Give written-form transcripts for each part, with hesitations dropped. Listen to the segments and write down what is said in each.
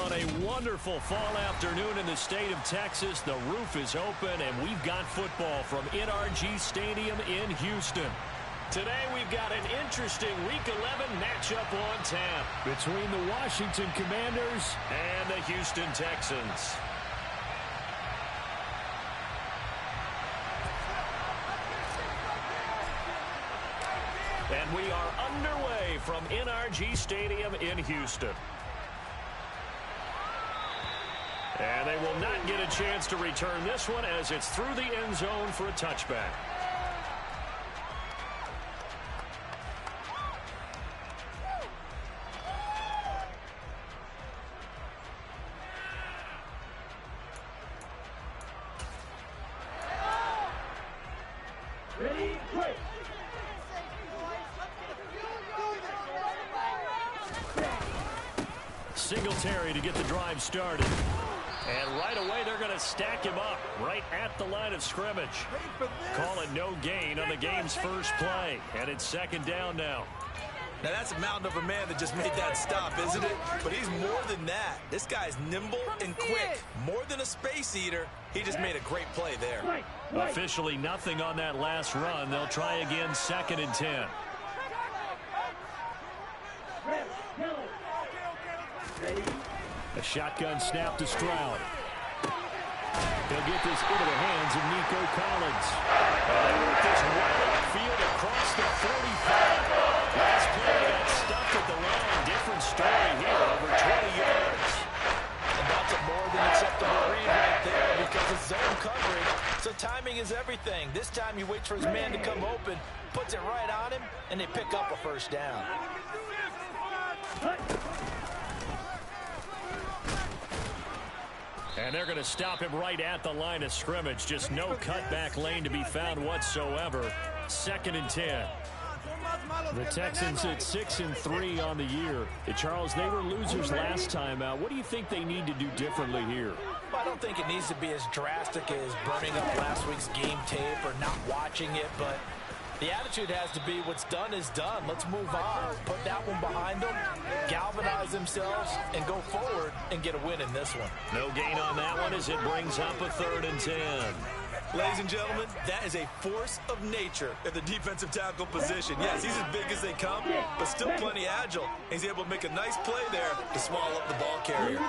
on a wonderful fall afternoon in the state of Texas. The roof is open, and we've got football from NRG Stadium in Houston. Today we've got an interesting Week 11 matchup on tap between the Washington Commanders and the Houston Texans. And we are underway from NRG Stadium in Houston. And they will not get a chance to return this one as it's through the end zone for a touchback. Singletary to get the drive started. And right away they're going to stack him up right at the line of scrimmage. Call it no gain on the game's first play. And it's second down now. Now that's a mountain of a man that just made that stop, isn't it? But he's more than that. This guy's nimble and quick. More than a space eater. He just made a great play there. Officially nothing on that last run. They'll try again, 2nd and 10. A shotgun snap to Stroud. They'll get this into the hands of Nico Collins. They work this right upfield across the 45. Last play they got stuffed at the line. Different story here, over 20 yards. And that's a more than acceptable read right there because it's zone coverage. So timing is everything. This time he waits for his man to come open, puts it right on him, and they pick up a first down. And they're going to him right at the line of scrimmage. Just no cutback lane to be found whatsoever. 2nd and 10. The Texans at 6-3 on the year. Charles, they were losers last time out. What do you think they need to do differently here? Well, I don't think it needs to be as drastic as burning up last week's game tape or not watching it, but the attitude has to be what's done is done. Let's move on. Put that one behind them, galvanize themselves, and go forward and get a win in this one. No gain on that one as it brings up a 3rd and 10. Ladies and gentlemen, that is a force of nature at the defensive tackle position. Yes, he's as big as they come, but still plenty agile. He's able to make a nice play there to swallow up the ball carrier.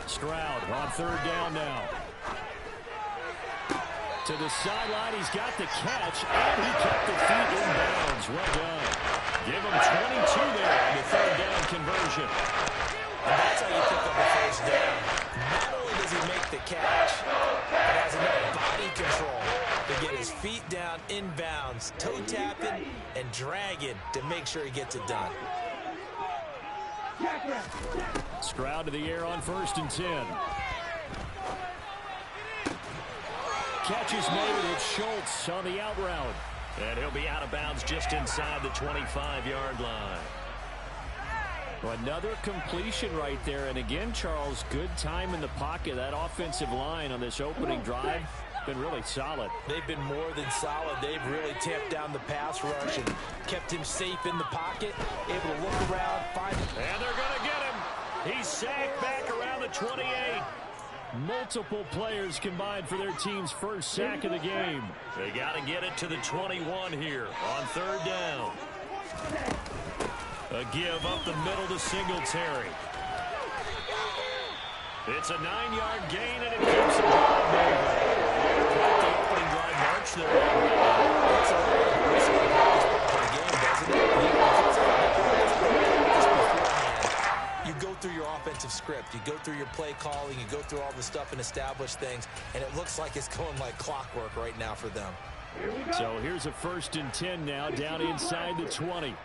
Stroud on 3rd down now. To the sideline, he's got the catch, and he kept the feet in bounds. Well done. Give him 22 there on the 3rd down conversion. And that's how you pick up a first down. Not only does he make the catch, but has enough body control to get his feet down in bounds, toe tapping and dragging to make sure he gets it done. Stroud to the air on 1st and 10. Catch is made. It's Schultz on the out route. And he'll be out of bounds just inside the 25-yard line. Well, another completion right there. And again, Charles, good time in the pocket. That offensive line on this opening drive been really solid. They've been more than solid. They've really tamped down the pass rush and kept him safe in the pocket, able to look around, find him. And they're going to get him. He's sacked back around the 28. Multiple players combined for their team's first sack of the game. They got to get it to the 21 here on 3rd down. A give up the middle to Singletary. It's a 9-yard gain, and it keeps the ball moving. Quite the opening drive march there. It's a risk for the game, doesn't it? You go through your offensive script. You go through your play calling. You go through all the stuff and establish things, and it looks like it's going like clockwork right now for them. So here's a 1st and 10 now, down inside the 20.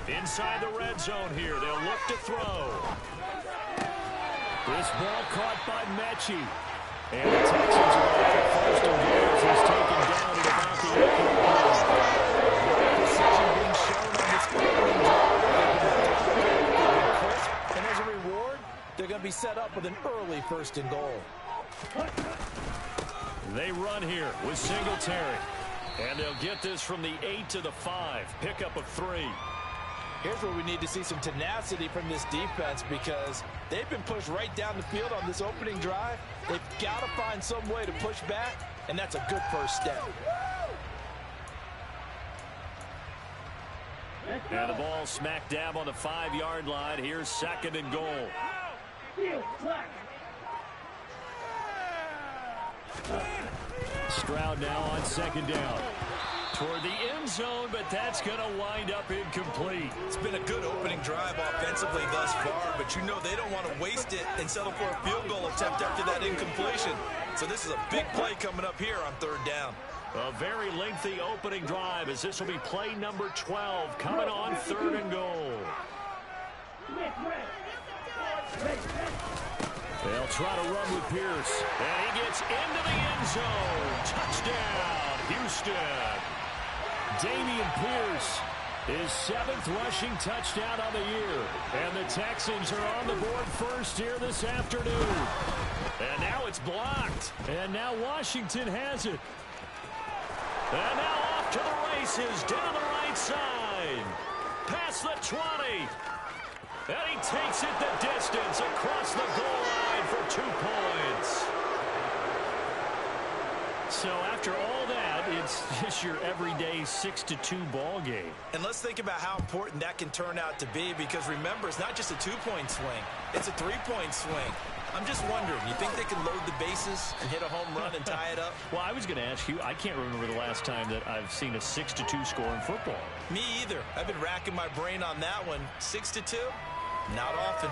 Inside the red zone here. They'll look to throw. This ball caught by Mechie. And the Texans are off at 1st and goal as he's taken down at about the 8-yard line. Precision being shown on this opening drive. And as a reward, they're going to be set up with an early 1st and goal. They run here with Singletary. And they'll get this from the 8 to the 5. Pickup of 3. Here's where we need to see some tenacity from this defense because they've been pushed right down the field on this opening drive. They've got to find some way to push back, and that's a good first step. And the ball smack dab on the 5-yard line. Here's 2nd and goal. Stroud now on 2nd down. Toward the end zone, but that's going to wind up incomplete. It's been a good opening drive offensively thus far, but you know they don't want to waste it and settle for a field goal attempt after that incompletion. So this is a big play coming up here on 3rd down. A very lengthy opening drive as this will be play number 12 coming on 3rd and goal. They'll try to run with Pierce. And he gets into the end zone. Touchdown, Houston. Damian Pierce, his 7th rushing touchdown on the year. And the Texans are on the board first here this afternoon. And now it's blocked. And now Washington has it. And now off to the races, down the right side. Past the 20. And he takes it the distance across the goal line for 2 points. So after all that, it's just your everyday 6-2 ball game. And let's think about how important that can turn out to be because remember, it's not just a 2-point swing. It's a 3-point swing. I'm just wondering, you think they can load the bases and hit a home run and tie it up? Well, I was going to ask you, I can't remember the last time that I've seen a 6-2 score in football. Me either. I've been racking my brain on that one. 6-2? Not often.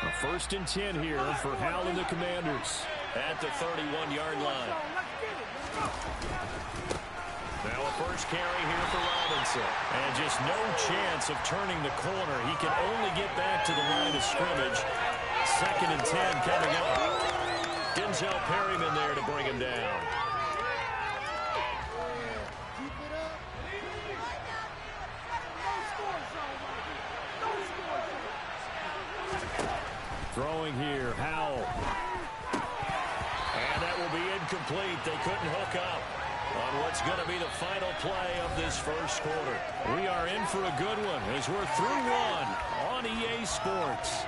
A 1st and 10 here for Howell and the Commanders at the 31-yard line. Now a first carry here for Robinson. And just no chance of turning the corner. He can only get back to the line of scrimmage. 2nd and 10 coming up. Denzel Perryman there to bring him down. Throwing here, Howell. And that will be incomplete. They couldn't hook up on what's going to be the final play of this first quarter. We are in for a good one as we're through one on EA Sports.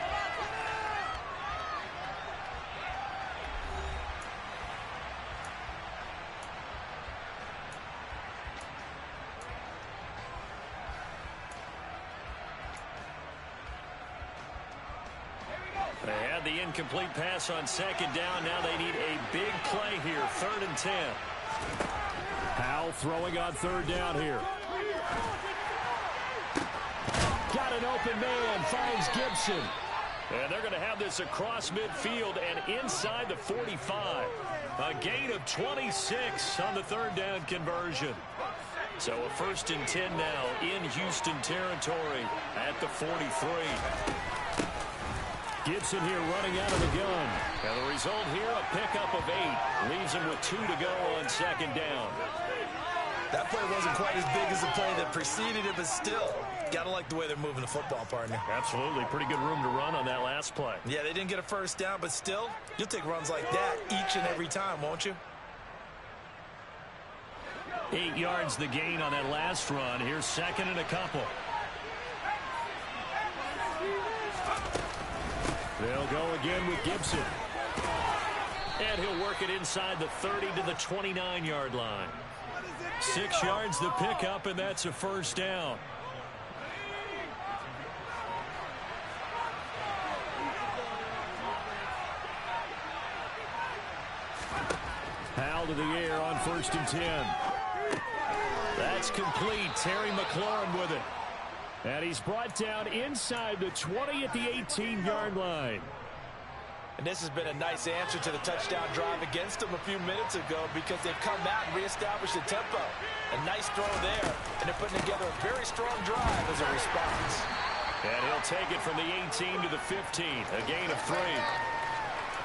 They had the incomplete pass on 2nd down. Now they need a big play here. 3rd and 10. Howell throwing on 3rd down here. Got an open man. Finds Gibson. And they're going to have this across midfield and inside the 45. A gain of 26 on the 3rd down conversion. So a 1st and 10 now in Houston territory at the 43. Gibson here running out of the gun. And the result here, a pickup of 8. Leaves him with 2 to go on 2nd down. That play wasn't quite as big as the play that preceded it, but still, gotta like the way they're moving the football, partner. Absolutely. Pretty good room to run on that last play. Yeah, they didn't get a first down, but still, you'll take runs like that each and every time, won't you? 8 yards the gain on that last run. Here's 2nd and a couple. They'll go again with Gibson. And he'll work it inside the 30 to the 29-yard line. 6 yards the pickup, and that's a first down. Howell to the air on 1st and 10. That's complete. Terry McLaurin with it. And he's brought down inside the 20 at the 18-yard line. And this has been a nice answer to the touchdown drive against them a few minutes ago because they've come out and reestablished the tempo. A nice throw there, and they're putting together a very strong drive as a response. And he'll take it from the 18 to the 15, a gain of 3.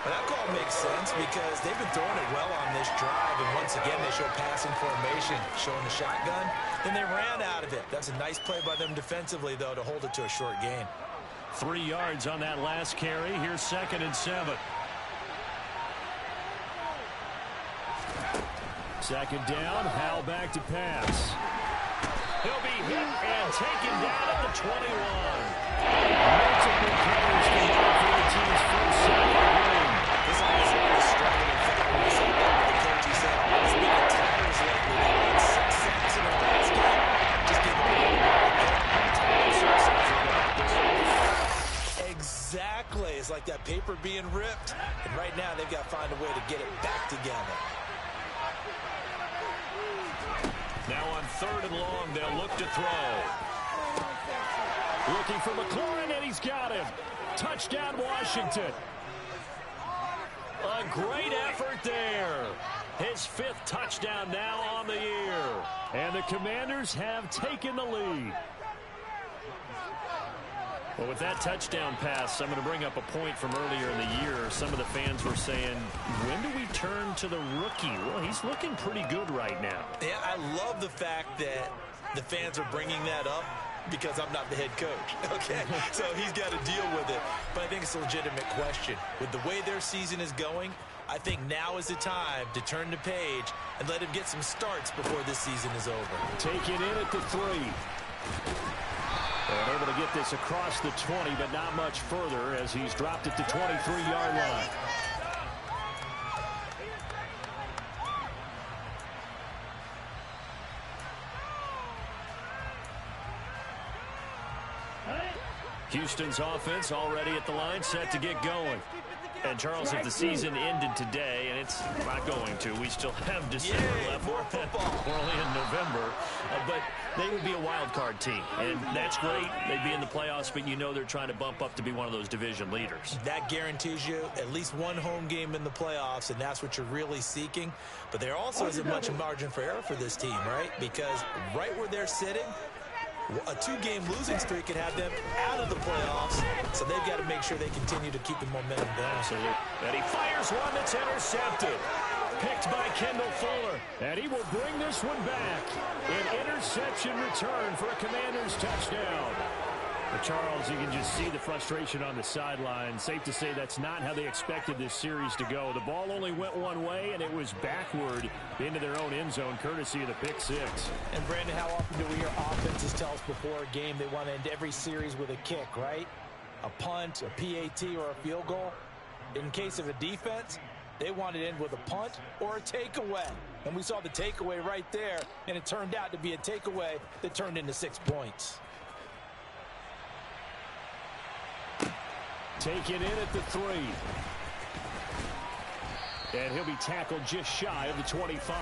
Well, that call makes sense because they've been throwing it well on this drive, and once again they show passing formation, showing the shotgun. Then they ran out of it. That's a nice play by them defensively, though, to hold it to a short gain. 3 yards on that last carry. Here's 2nd and 7. 2nd down. Howell back to pass. He'll be hit and taken down at the 21. Multiple players came out for the team's first sack of the game. This offensive is struggling. In fact, when we saw that, the coach, he said, it's been a tackles lately. They had 6 sacks in the last game. Just give them a little bit. Exactly. It's like that paper being ripped. And right now, they've got to find a way to get it back together. Now on 3rd and long, they'll look to throw. Looking for McLaurin, and he's got him. Touchdown, Washington. A great effort there. His 5th touchdown now on the year. And the Commanders have taken the lead. Well, with that touchdown pass, I'm going to bring up a point from earlier in the year. Some of the fans were saying, when do we turn to the rookie? Well, he's looking pretty good right now. Yeah, I love the fact that the fans are bringing that up because I'm not the head coach, okay? So he's got to deal with it. But I think it's a legitimate question. With the way their season is going, I think now is the time to turn the page and let him get some starts before this season is over. Taken in at the 3. And able to get this across the 20, but not much further as he's dropped at the 23-yard line. Houston's offense already at the line, set to get going. And, Charles, if the season ended today, and it's not going to, we still have December left. More football. We're only in November. But they would be a wild card team, and that's great. They'd be in the playoffs, but you know they're trying to bump up to be one of those division leaders. That guarantees you at least one home game in the playoffs, and that's what you're really seeking. But there also isn't much margin for error for this team, right? Because right where they're sitting, a 2-game losing streak could have them out of the playoffs, so they've got to make sure they continue to keep the momentum going. Absolutely. And he fires one that's intercepted. Picked by Kendall Fuller. And he will bring this one back. An interception return for a Commanders touchdown. But Charles, you can just see the frustration on the sideline. Safe to say that's not how they expected this series to go. The ball only went one way, and it was backward into their own end zone, courtesy of the pick 6. And, Brandon, how often do we hear offenses tell us before a game they want to end every series with a kick, right? A punt, a PAT, or a field goal. In case of a defense, they want to end with a punt or a takeaway. And we saw the takeaway right there, and it turned out to be a takeaway that turned into 6 points. Taken in at the 3. And he'll be tackled just shy of the 25.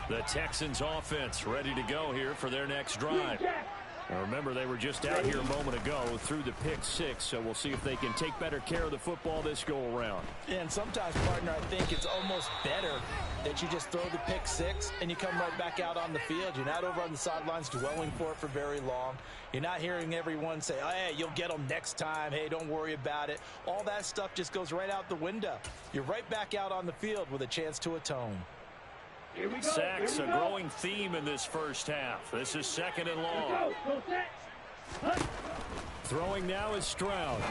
The Texans offense ready to go here for their next drive. Now remember, they were just out here a moment ago through the pick 6, so we'll see if they can take better care of the football this go-around. And sometimes, partner, I think it's almost better that you just throw the pick 6 and you come right back out on the field. You're not over on the sidelines dwelling for it for very long. You're not hearing everyone say, oh, hey, you'll get them next time. Hey, don't worry about it. All that stuff just goes right out the window. You're right back out on the field with a chance to atone. Sacks, a growing theme in this first half. This is 2nd and long. Throwing now is Stroud.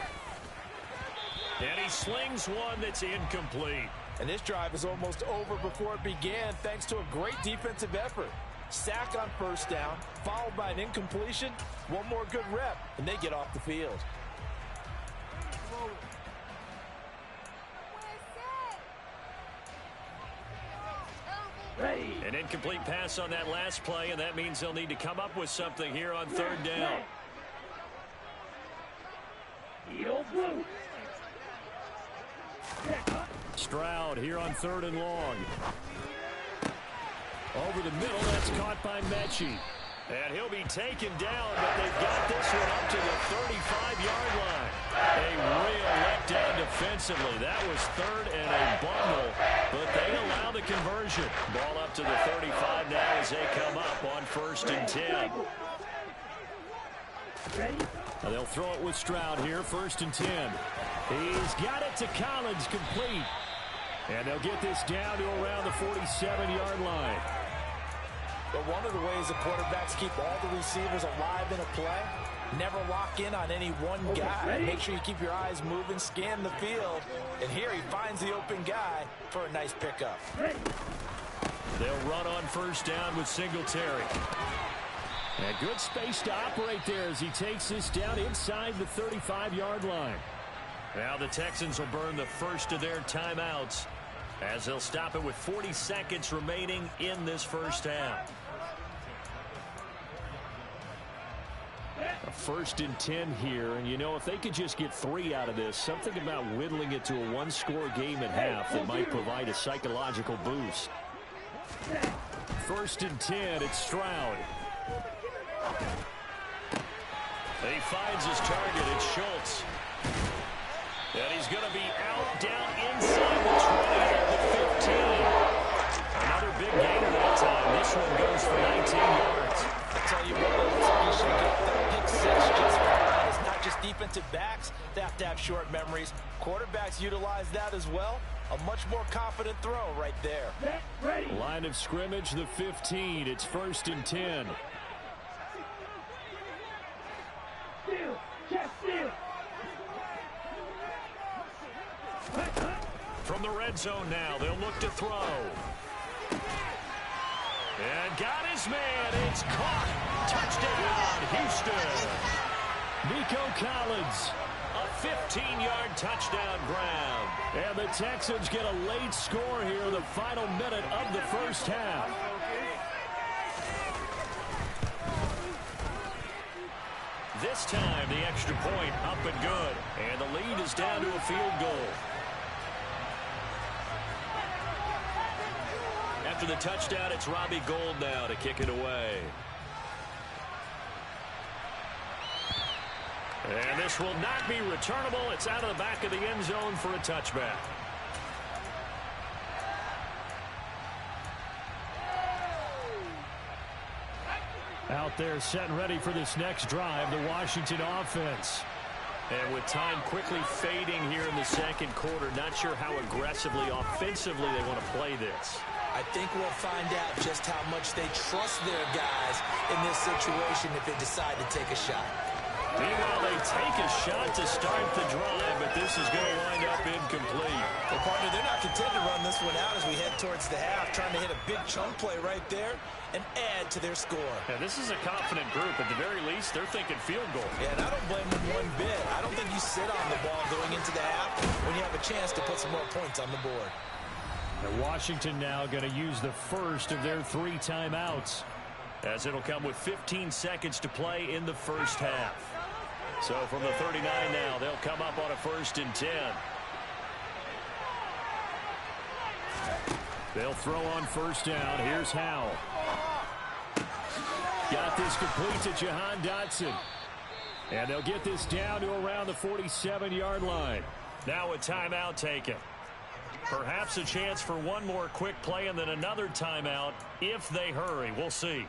And he slings one that's incomplete. And this drive is almost over before it began thanks to a great defensive effort. Sack on 1st down, followed by an incompletion. One more good rep, and they get off the field. An incomplete pass on that last play, and that means they'll need to come up with something here on 3rd down. Stroud here on 3rd and long. Over the middle, that's caught by Mechie. And he'll be taken down, but they've got this one up to the 35-yard line. A real letdown defensively. That was 3rd and a bundle, but they allow the conversion. Ball up to the 35 now as they come up on 1st and 10. Now they'll throw it with Stroud here, 1st and 10. He's got it to Collins, complete. And they'll get this down to around the 47-yard line. But one of the ways the quarterbacks keep all the receivers alive in a play, never lock in on any one guy. Make sure you keep your eyes moving, scan the field. And here he finds the open guy for a nice pickup. They'll run on 1st down with Singletary. And good space to operate there as he takes this down inside the 35-yard line. Now the Texans will burn the first of their timeouts as they'll stop it with 40 seconds remaining in this first half. A 1st and 10 here, and you know, if they could just get 3 out of this, something about whittling it to a 1-score game at half that might provide a psychological boost. 1st and 10, it's Stroud. He finds his target, it's Schultz. And he's going to be out, down inside the 20 at the 15. Another big gainer that time. This one goes for 19 yards. I'll tell you what, you should get the pick six just fine. It's not just defensive backs. They have to have short memories. Quarterbacks utilize that as well. A much more confident throw right there. Line of scrimmage, the 15. It's 1st and 10. From the red zone now, they'll look to throw. And got his man. It's caught. Touchdown, Houston. Nico Collins, a 15-yard touchdown grab. And the Texans get a late score here in the final minute of the first half. This time, the extra point up and good. And the lead is down to a field goal. After the touchdown, it's Robbie Gould now to kick it away. And this will not be returnable. It's out of the back of the end zone for a touchback. Out there set and ready for this next drive, the Washington offense. And with time quickly fading here in the second quarter, not sure how aggressively, offensively they want to play this. I think we'll find out just how much they trust their guys in this situation if they decide to take a shot. Meanwhile, they take a shot to start the drive, but this is going to wind up incomplete. Well, partner, they're not content to run this one out as we head towards the half, trying to hit a big chunk play right there and add to their score. Yeah, this is a confident group. At the very least, they're thinking field goal. Yeah, and I don't blame them one bit. I don't think you sit on the ball going into the half when you have a chance to put some more points on the board. And Washington now going to use the first of their 3 timeouts, as it'll come with 15 seconds to play in the first half. So from the 39 now, they'll come up on a 1st and 10. They'll throw on 1st down. Here's Howell. Got this complete to Jahan Dotson. And they'll get this down to around the 47-yard line. Now a timeout taken. Perhaps a chance for one more quick play and then another timeout if they hurry. We'll see.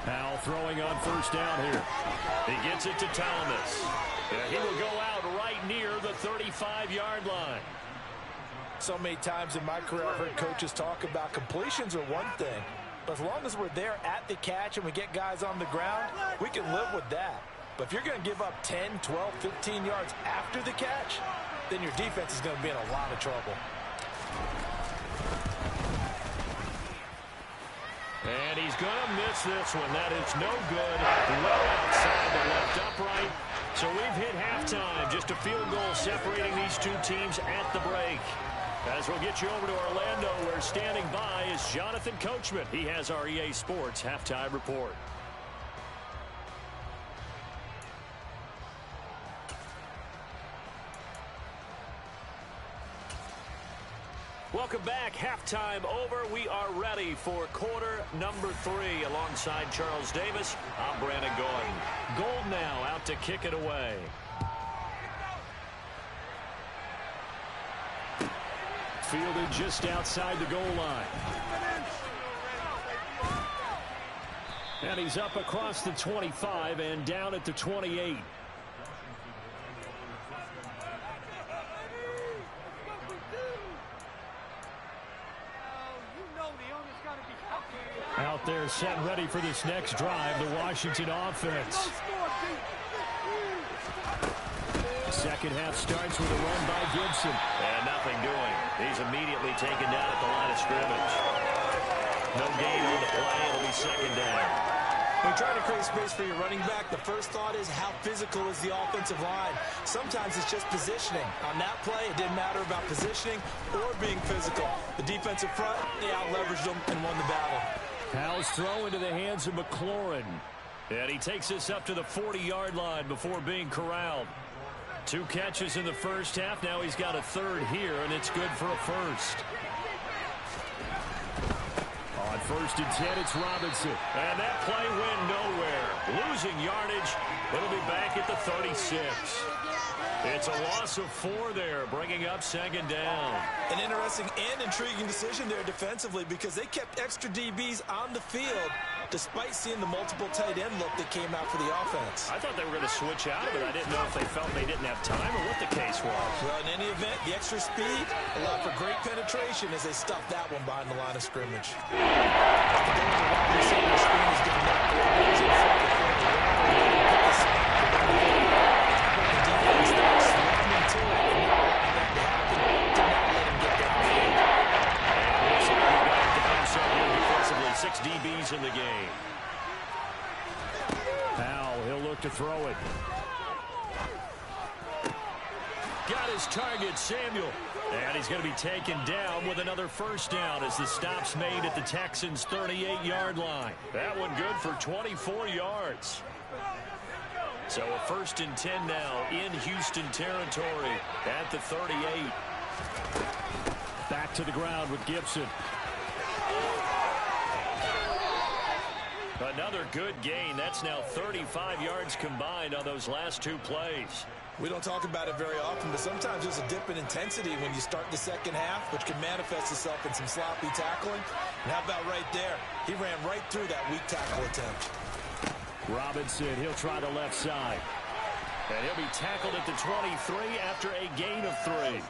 Howell throwing on 1st down here. He gets it to Thomas. And he will go out right near the 35-yard line. So many times in my career, I've heard coaches talk about completions are one thing. But as long as we're there at the catch and we get guys on the ground, we can live with that. But if you're going to give up 10, 12, 15 yards after the catch, then your defense is going to be in a lot of trouble. And he's going to miss this one. That is no good. Well outside the left upright. So we've hit halftime. Just a field goal separating these two teams at the break. As we'll get you over to Orlando, where standing by is Jonathan Coachman. He has our EA Sports halftime report. Welcome back halftime over. We are ready for quarter number 3. Alongside Charles Davis, I'm Brandon Gordon. Gold now out to kick it away. Fielded just outside the goal line. And he's up across the 25 and down at the 28. Out there set ready for this next drive, the Washington offense. Second half starts with a run by Gibson. And nothing doing. He's immediately taken down at the line of scrimmage. No gain on the play. It'll be second down. When trying to create space for your running back, the first thought is how physical is the offensive line. Sometimes it's just positioning. On that play, it didn't matter about positioning or being physical. The defensive front, they out-leveraged them and won the battle. Powell's throw into the hands of McLaurin. And he takes this up to the 40-yard line before being corralled. 2 catches in the first half. Now he's got a third here, and it's good for a first. On 1st and 10, it's Robinson. And that play went nowhere. Losing yardage. It'll be back at the 36. It's a loss of 4 there, bringing up second down. An interesting and intriguing decision there defensively because they kept extra DBs on the field despite seeing the multiple tight end look that came out for the offense. I thought they were going to switch out of it. I didn't know if they felt they didn't have time or what the case was. Well, in any event, the extra speed allowed for great penetration as they stuffed that one behind the line of scrimmage. Six DBs in the game. Powell, he'll look to throw it. Got his target, Samuel. And he's going to be taken down with another first down as the stop's made at the Texans' 38-yard line. That one good for 24 yards. So a 1st and 10 now in Houston territory at the 38. Back to the ground with Gibson. Another good gain. That's now 35 yards combined on those last 2 plays. We don't talk about it very often, but sometimes there's a dip in intensity when you start the second half, which can manifest itself in some sloppy tackling. And how about right there? He ran right through that weak tackle attempt. Robinson, he'll try the left side. And he'll be tackled at the 23 after a gain of 3.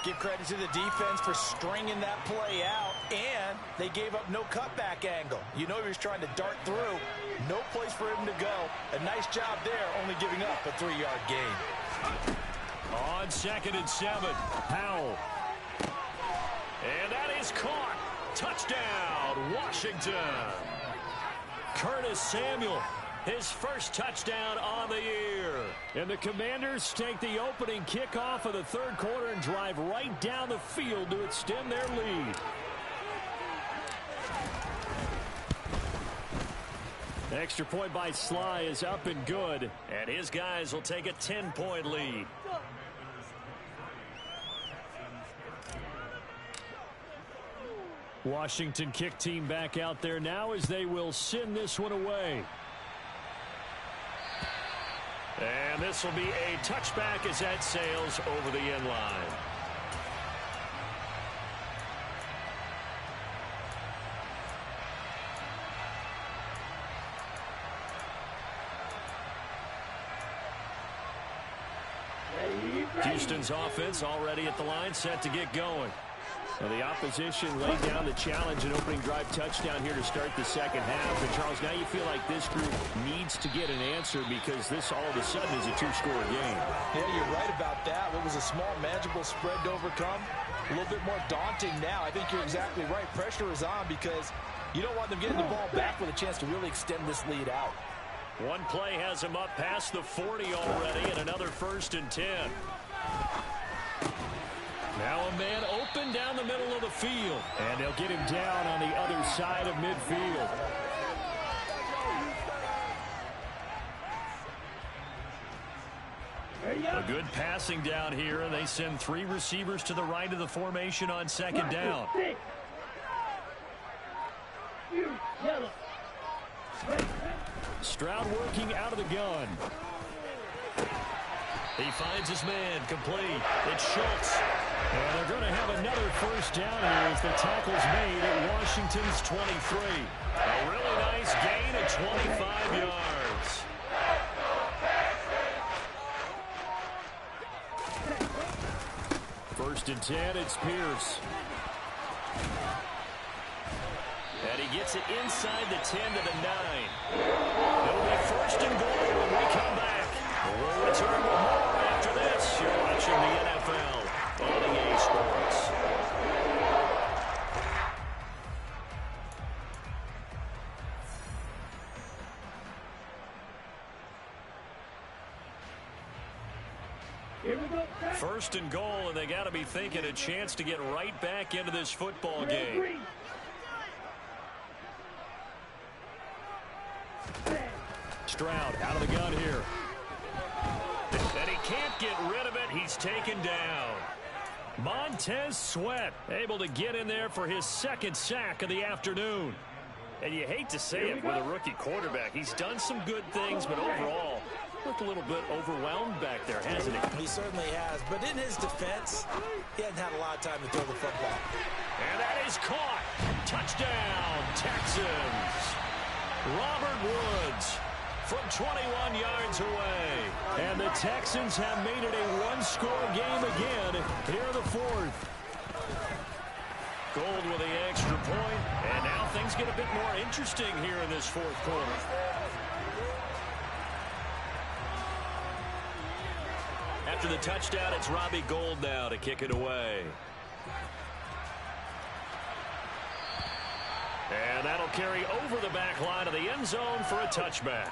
Give credit to the defense for stringing that play out, and they gave up no cutback angle. You know he was trying to dart through. No place for him to go. A nice job there, only giving up a 3-yard gain. On 2nd and 7, Powell. And that is caught. Touchdown, Washington. Curtis Samuel, his first touchdown on the year. And the Commanders take the opening kickoff of the 3rd quarter and drive right down the field to extend their lead. The extra point by Sly is up and good, and his guys will take a 10-point lead. Washington kick team back out there now as they will send this one away. And this will be a touchback as that sails over the end line. Houston's offense already at the line, set to get going. Well, the opposition laid down the challenge, an opening drive touchdown here to start the second half. And, Charles, now you feel like this group needs to get an answer because this all of a sudden is a 2-score game. Yeah, you're right about that. What was a small, manageable spread to overcome, a little bit more daunting now. I think you're exactly right. Pressure is on because you don't want them getting the ball back with a chance to really extend this lead out. One play has him up past the 40 already, and another 1st and 10. Now a man open down the middle of the field. And they'll get him down on the other side of midfield. A good passing down here, and they send 3 receivers to the right of the formation on second down. Stroud working out of the gun. He finds his man, complete. It's Schultz. And they're going to have another first down here as the tackle's made at Washington's 23. A really nice gain of 25 yards. First and 10, it's Pierce. And he gets it inside the 10 to the 9. It'll be first and goal when we come back. We'll return with more after this. You're watching the NFL on EA Sports. First and goal, and they got to be thinking a chance to get right back into this football game. Stroud out of the gun here. And he can't get rid of it. He's taken down. Montez Sweat able to get in there for his second sack of the afternoon. And you hate to say it with a rookie quarterback. He's done some good things, but overall, looked a little bit overwhelmed back there, hasn't he? He certainly has. But in his defense, he hasn't had a lot of time to throw the football. And that is caught. Touchdown, Texans. Robert Woods from 21 yards away. And the Texans have made it a one-score game again here in the fourth. Gold with the extra point, and now things get a bit more interesting here in this fourth quarter. After the touchdown, it's Robbie Gould now to kick it away. And that'll carry over the back line of the end zone for a touchback.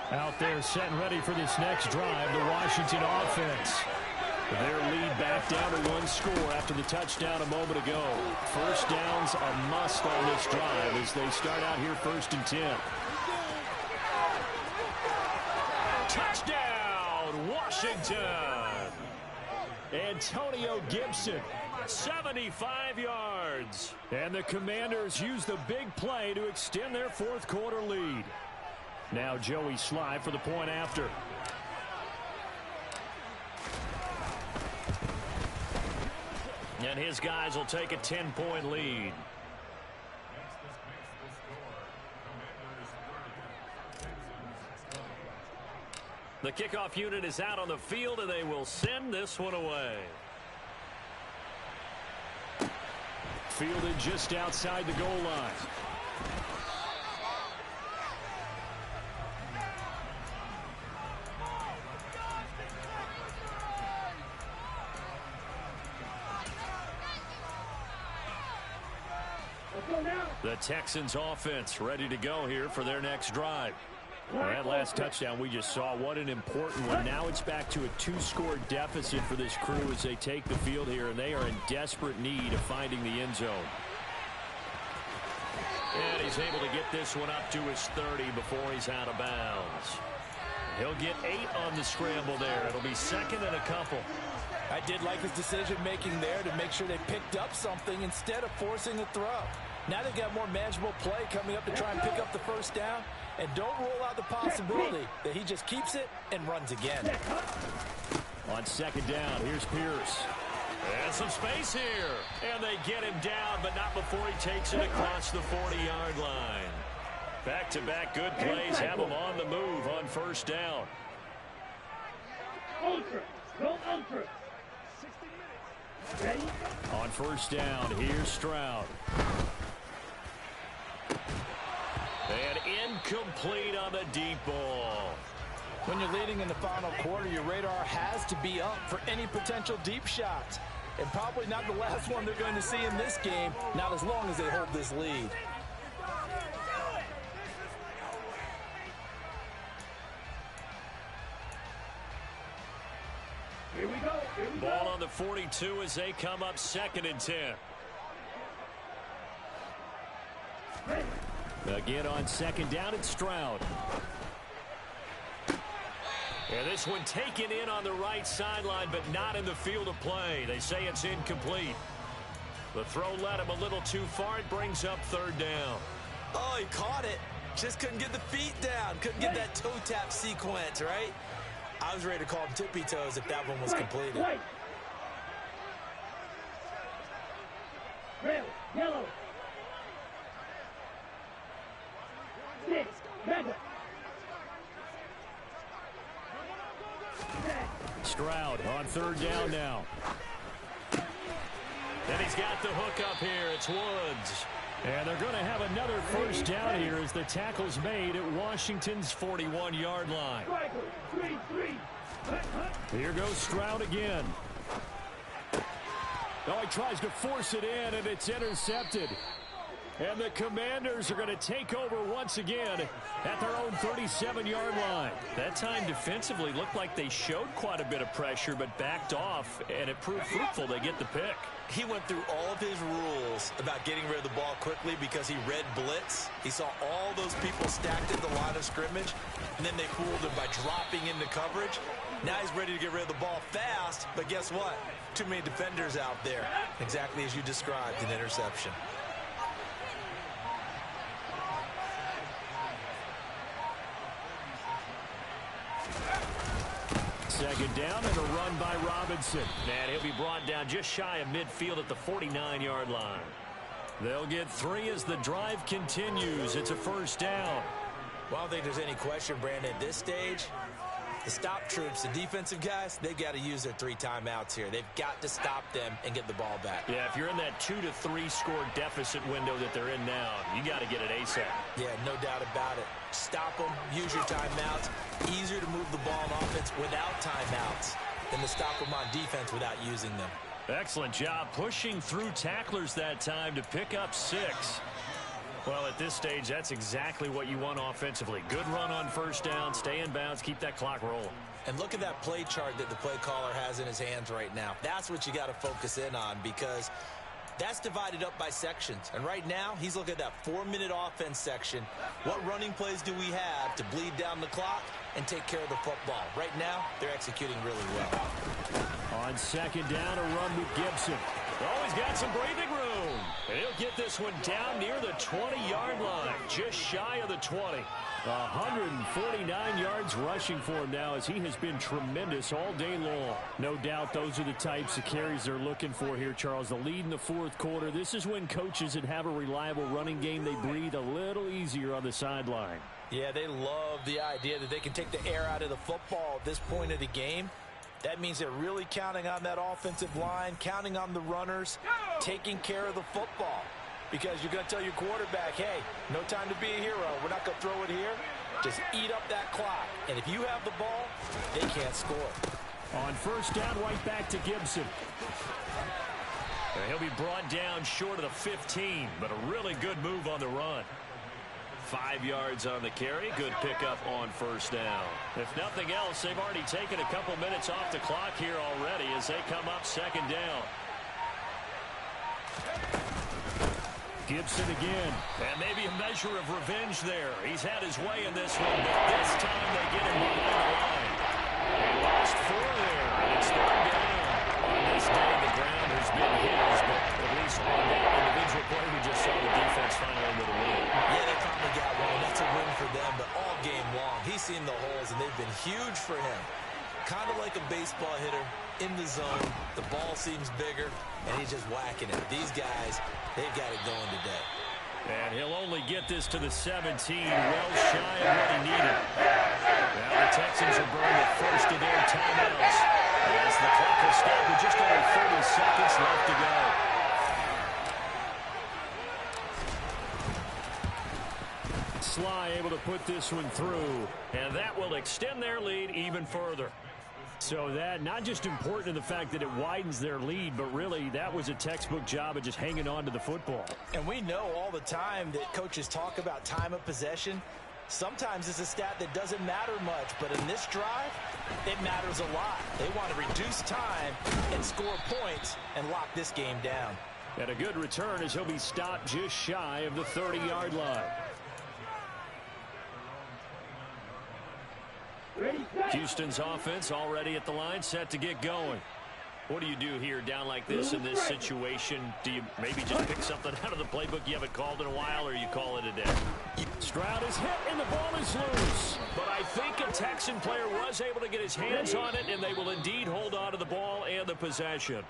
Out there set and ready for this next drive, the Washington offense. Their lead back down to one score after the touchdown a moment ago. First down's a must on this drive as they start out here first and 10. Touchdown, Washington! Antonio Gibson, 75 yards. And the Commanders use the big play to extend their fourth quarter lead. Now Joey Sly for the point after. And his guys will take a 10-point lead. The kickoff unit is out on the field, and they will send this one away. Fielded just outside the goal line. The Texans offense ready to go here for their next drive. Well, that last touchdown we just saw, what an important one. Now it's back to a 2-score deficit for this crew as they take the field here, and they are in desperate need of finding the end zone. And he's able to get this one up to his 30 before he's out of bounds. He'll get 8 on the scramble there. It'll be second and a couple. I did like his decision-making there to make sure they picked up something instead of forcing a throw. Now they've got more manageable play coming up to try and pick up the first down. And don't rule out the possibility that he just keeps it and runs again. On second down, here's Pierce. And some space here. And they get him down, but not before he takes it across the 40-yard line. Back-to-back good plays have him on the move on first down. Ultra. Go ultra. Ready? On first down, here's Stroud. And incomplete on the deep ball. When you're leading in the final quarter, your radar has to be up for any potential deep shots. And probably not the last one they're going to see in this game, not as long as they hold this lead. Here we go. Ball on the 42 as they come up second and 10. Again on second down, it's Stroud. And this one taken in on the right sideline, but not in the field of play. They say it's incomplete. The throw led him a little too far. It brings up third down. Oh, he caught it. Just couldn't get the feet down. Couldn't get that toe tap sequence, right? I was ready to call him tippy toes if that one was completed. Red, yellow. 6, red. Stroud on third down now. And he's got the hook up here. It's Woods. And they're going to have another first down here as the tackle's made at Washington's 41-yard line. Here goes Stroud again. Oh, he tries to force it in, and it's intercepted. And the Commanders are going to take over once again at their own 37-yard line. That time defensively looked like they showed quite a bit of pressure but backed off, and it proved fruitful. They get the pick. He went through all of his rules about getting rid of the ball quickly because he read blitz. He saw all those people stacked at the line of scrimmage, and then they fooled him by dropping into coverage. Now he's ready to get rid of the ball fast, but guess what? Too many defenders out there. Exactly as you described, an interception. Second down and a run by Robinson. And he'll be brought down just shy of midfield at the 49-yard line. They'll get 3 as the drive continues. It's a first down. Well, I don't think there's any question, Brandon, at this stage. The stop troops, the defensive guys, they got to use their 3 timeouts here. They've got to stop them and get the ball back. Yeah, if you're in that 2 to 3 score deficit window that they're in now, you got to get it ASAP. Yeah, no doubt about it. Stop them, use your timeouts. Easier to move the ball on offense without timeouts than to stop them on defense without using them. Excellent job pushing through tacklers that time to pick up 6. Well, at this stage, that's exactly what you want offensively. Good run on first down, stay in bounds, keep that clock rolling. And look at that play chart that the play caller has in his hands right now. That's what you got to focus in on because that's divided up by sections. And right now, he's looking at that 4-minute offense section. What running plays do we have to bleed down the clock and take care of the football? Right now, they're executing really well. On second down, a run with Gibson. Oh, he's got some breathing room. And he'll get this one down near the 20-yard line, just shy of the 20. 149 yards rushing for him now as he has been tremendous all day long. No doubt those are the types of carries they're looking for here, Charles. The lead in the fourth quarter. This is when coaches that have a reliable running game, they breathe a little easier on the sideline. Yeah, they love the idea that they can take the air out of the football at this point of the game. That means they're really counting on that offensive line, counting on the runners, taking care of the football. Because you're going to tell your quarterback, hey, no time to be a hero. We're not going to throw it here. Just eat up that clock. And if you have the ball, they can't score. On first down, right back to Gibson. He'll be brought down short of the 15, but a really good move on the run. 5 yards on the carry. Good pickup on first down. If nothing else, they've already taken a couple minutes off the clock here already as they come up second down. Gibson again. And maybe a measure of revenge there. He's had his way in this one, but this time they get him behind the line. They lost 4 there, and it's third down. On this day, the ground has been his, but at least on that individual play, we just saw the defense finally with a win. Yeah, they finally got one. That's a win for them, but all game long, he's seen the holes, and they've been huge for him. Kind of like a baseball hitter in the zone. The ball seems bigger, and he's just whacking it. These guys, they've got it going today. And he'll only get this to the 17, well shy of what he needed. Now the Texans are burned the first of their timeouts as the clock will stop with just over 30 seconds left to go. Sly able to put this one through, and that will extend their lead even further. So that not just important in the fact that it widens their lead, but really that was a textbook job of just hanging on to the football. And we know all the time that coaches talk about time of possession. Sometimes it's a stat that doesn't matter much, but in this drive, it matters a lot. They want to reduce time and score points and lock this game down. And a good return as he'll be stopped just shy of the 30-yard line. Ready, set. Houston's offense already at the line, set to get going. What do you do here down like this in this situation? Do you maybe just pick something out of the playbook you haven't called in a while, or you call it a day? Stroud is hit, and the ball is loose. But I think a Texan player was able to get his hands on it, and they will indeed hold on to the ball and the possession.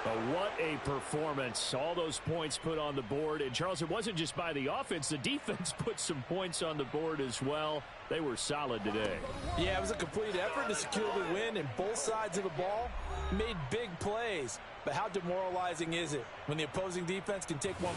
But what a performance. All those points put on the board. And, Charles, it wasn't just by the offense. The defense put some points on the board as well. They were solid today. Yeah, it was a complete effort to secure the win, and both sides of the ball made big plays. But how demoralizing is it when the opposing defense can take one